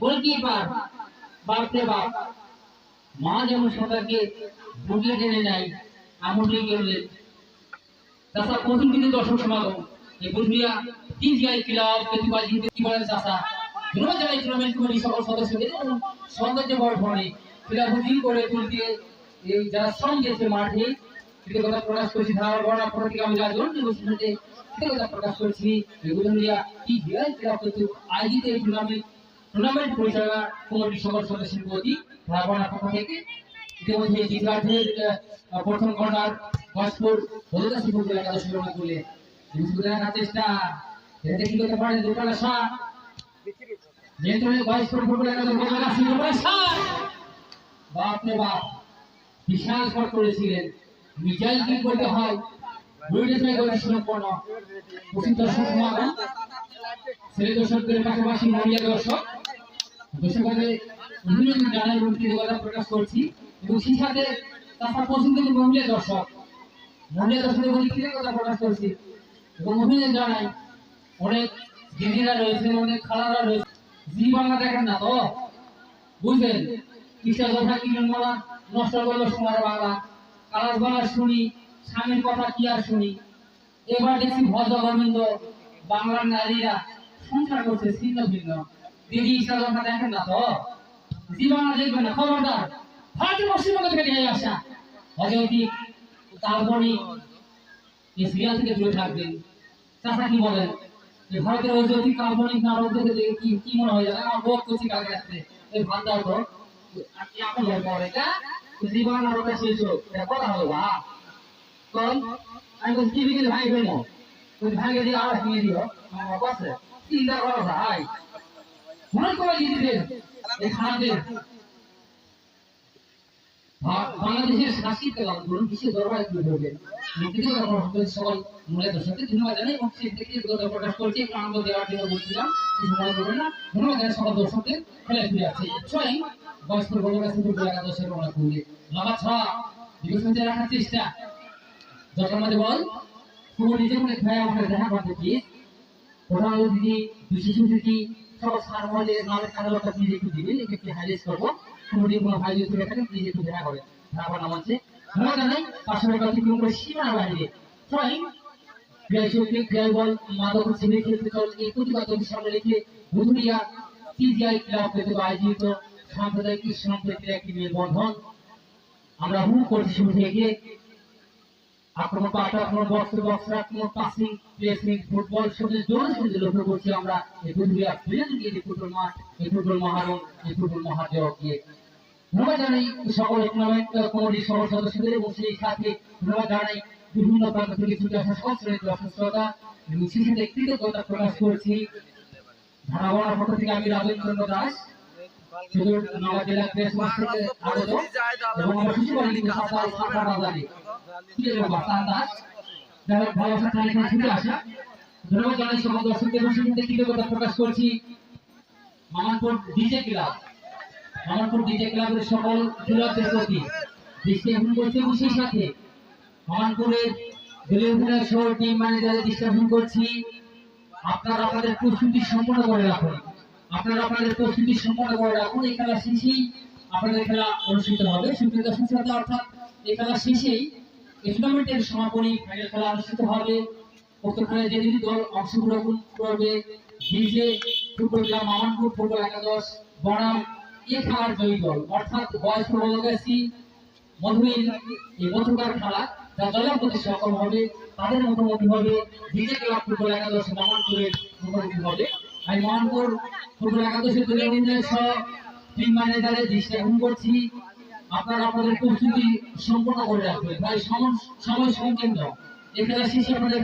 Goalkeeper বাপরে বাপ মা যেমন সবাইকে বুঝিয়ে টেনে নেয় এমন করলেন। তাছাড়া প্রথম কিন্তু দর্শক সমাগম এই বুঝিয়া তিনজিআই ক্লাব প্রতিবাদী কি বলেন চাষা ধন্যবাদ জানাই টুর্নামেন্ট কমিটি সকল সদস্যদের এবং সৌন্দর্য বর্ধনে ক্রীড়া বুঝিয়ে করে তুলতে এই যারা শ্রম দিয়েছে মাঠে কৃতজ্ঞতা প্রকাশ করছি। ধারণা বর্ণনা প্রতীক আমি রাজন সাথে কৃতজ্ঞতা প্রকাশ করছি। এই বুঝিয়া তিনজিআই ক্লাব কর্তৃক আয়োজিত এই টুর্নামেন্ট পরিচালনা কমিটির সকল সদস্যের প্রতি ধারণা পক্ষ থেকে ইতিমধ্যে জিতগাঠের প্রথম কর্নার গসপুর বদলতা শিবপুর একাদশ গ্রহণ করলে চেষ্টা এটা কি করতে পারে দুটালা শট নিয়ন্ত্রণে গসপুর ফুটবল একাদশ বদলতা শিবপুর শট বাপরে বাপ বিশাল শট করেছিলেন মিজাইল কি করতে হয় রুইডেসে গোল সম্পন্ন প্রসিদ্ধ দর্শক সমাগম ছেলে দর্শকদের পাশাপাশি মহিলা দর্শক দর্শকদের অভিনন্দন জানাই এবং কৃতজ্ঞতা প্রকাশ করছি এবং সেই সাথে তাছাড়া পছন্দ মহিলা দর্শকদের প্রতি কৃতজ্ঞতা প্রকাশ করছি এবং অভিনন্দন জানাই। অনেক দিদিরা রয়েছে অনেক খালারা রয়েছে জি বাংলা দেখেন না তো বুঝলেন কৃষ্ণ কথা কি বলা নষ্ট করলো সময় বাংলা কালার বাংলা শুনি স্বামীর কথা কি আর শুনি। এবার দেখছি ভদ্র গোবিন্দ বাংলার নারীরা সংসার করছে ছিন্ন ভিন্ন দিদি ইচ্ছা কথা দেখেন না তো জি বাংলা দেখবেন না খবরদার ভারতীয় পশ্চিমবঙ্গ থেকে নিয়ে আসা অযৌক্তিক কাল্পনিক এই সিরিয়াল থেকে দূরে থাকবেন। চাষা কি বলেন যে ভারতের অযৌক্তিক কাল্পনিক নাটক দেখে কি মনে হয় জানেন আমার বোধ করছি কালকে রাত্রে এই ভাত দাও তো আপনি পরে এটা জি বাংলা নাটকটা শেষ হোক এটা কথা হলো বা কম আমি বলছি টিভি কিন্তু ভাই ফেলবো তুমি ভাইকে দিয়ে আওয়াজ নিয়ে দিও আমার বসে চিন্তা করো ভাই মনে করে দিতেন এই খাদ্যের বাংলাদেশের শাসিত আন্দোলন বিশ্ব দরবারে তুলে ধরবেন সকল মূল্য দর্শককে ধন্যবাদ জানাই এবং সে থেকে প্রকাশ করছি একটু আনন্দ দেওয়ার জন্য বলছিলাম কিছু মনে করবেন না। ধন্যবাদ জানাই সকল দর্শকদের খেলায় ফিরে আছে স্বয়ং বয়স্ক বড়রা শুধু একাদশের রওনা করলে লম্বা ছ বিকশিত রাখার চেষ্টা যখন আমাদের বল খুব নিজে মনে ভাই আমাকে দেখা করতে প্লিজ প্রধান অতিথি বিশেষ অতিথি সব সার মহলে নামের কার্যকর্তা প্লিজ একটু দিবেন একটু হাইলাইট করবো কোনোদিন কোনো ভাই যদি থেকে থাকেন প্লিজ একটু দেখা করেন ধারণা নাম আছে ধন্যবাদ জানাই পাশাপাশি অতিক্রম করে সীমার বাইরে স্বয়ং ক্রিয়াশক্তি বল মাদক ছেলে ক্ষেত্রে চল এই প্রতিবাদ সামনে রেখে বুধুরিয়া তিনজিআই ক্লাব থেকে আয়োজিত সাম্প্রদায়িক সম্প্রীতির একটি মেলবন্ধন আমরা হুম করছি শুরু থেকে আক্রমণ পাল্টা আক্রমণ বক্স আক্রমণ পাসিং প্লেসিং ফুটবল সবচেয়ে জোরে লক্ষ্য করছি আমরা এই বুধুরিয়া এই ফুটবল মাঠ এই ফুটবল মহারণ এই ফুটবল মহাজগকে ধন্যবাদ জানাই সকল টুর্নামেন্ট কমিটির সকল সদস্যদের এবং সেই সাথে ধন্যবাদ জানাই বিভিন্ন প্রান্ত থেকে ছুটে আসা সকল শ্রেণীর দর্শক শ্রোতা এবং সেই সাথে কৃতজ্ঞতা প্রকাশ করছি। ধারাবাহিক পক্ষ থেকে আমি রাজেন্দ্র দাস নওগাঁ জেলা প্রেস মাঠ থেকে আগত এবং আমার শিশুবাড়ি রাজধানী ভালোবাসা তালিকা ছুটে আসা ধন্যবাদ জানাই সকল দর্শকদের এবং সেই সাথে কৃতজ্ঞতা প্রকাশ করছি। মামানপুর ডিজে ক্লাবের সকল খেলোয়াড়দের প্রতি দৃষ্টি আকর্ষণ করছি এবং সেই সাথে মামানপুরের দলীয় অধিনায়ক সহ টিম ম্যানেজারের দৃষ্টি আকর্ষণ করছি। আপনারা আপনাদের প্রস্তুতি সম্পন্ন করে রাখুন এই খেলা শেষেই আপনাদের খেলা অনুষ্ঠিত হবে সুপ্রিয় দর্শক শ্রোতা অর্থাৎ এই খেলা শেষেই এই টুর্নামেন্টের সমাপনী ফাইনাল খেলা অনুষ্ঠিত হবে। উক্ত খেলায় যে দুটি দল অংশগ্রহণ করবে ডিজে ফুটবল ক্লাব মামানপুর ফুটবল একাদশ বনাম এই খেলার জয়ী দল অর্থাৎ বয়স বলগাছি মধুইল এই মধুকার খেলা যা জয়ের প্রতি সক্ষম হবে তাদের মুখোমুখি হবে ডিজে ক্লাব ফুটবল একাদশ মামানপুরের মুখোমুখি হবে। আমি মামানপুর ফুটবল একাদশের দলীয় অধিনায়ক সহ টিম ম্যানেজারের দৃষ্টি আকর্ষণ করছি আপনারা আপনাদের প্রস্তুতি সম্পন্ন করে রাখবেন ভাই সময় সংকীর্ণ এই খেলা শেষে আপনাদের